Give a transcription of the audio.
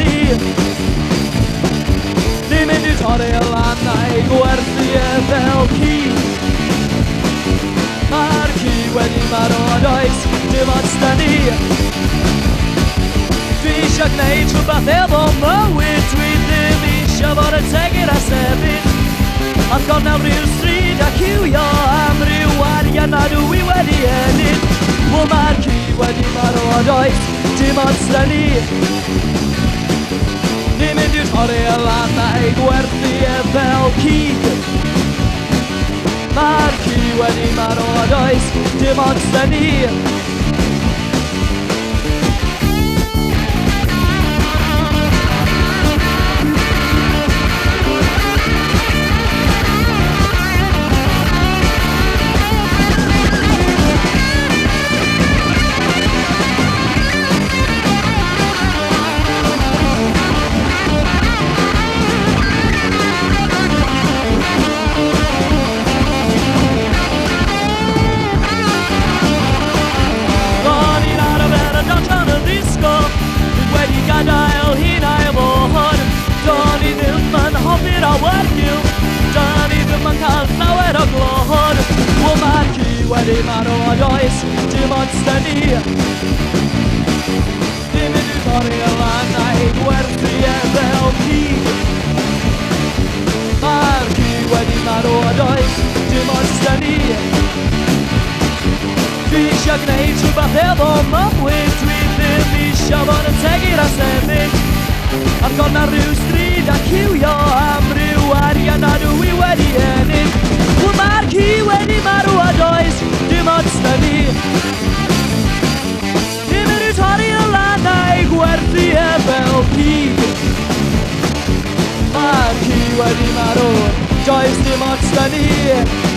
ni. Dim mynd i'w torri y lan a'i gwerthu e fel ci. Mae'r ci wedi marw a does dim ots da ni. Dwi eisiau gwneud rhywbeth efo mywyd, dwi ddim eisiau fod yn tegir a sefyll. Ond gornel rhyw stryd a ciwio am ryw arian a dwi wedi ennill. Wel mae'r ci wedi marw a does dim ots da ni. Ni'n mynd i'w torri y lan a'i gwerthu e fel cig. Mae'r ci wedi marw a does dim ots da ni. Gadael hi'n ail fod. Do'n i ddim yn hoffi'r awyr. Do'n i ddim yn cael llawer o glod. Wel mae'r ci wedi marw a does dim ots da ni. Ni'n mynd i'w torri y lan a'i gwerthu e fel cig. Mae'r ci wedi marw a does dim ots da ni. Dwi eisiau gwneud rhywbeth efo mywyd, dwi ddim eisiau fod yn tegir a sefyll. Ar gornel rhyw stryd a ciwio am ryw arian a dwi wedi ennill. Wel mae'r ci wedi marw a does dim ots da ni. Ni'n mynd i'w torri y lan a'i gwerthu e fel cig. Mae'r ci wedi marw, does dim ots da ni.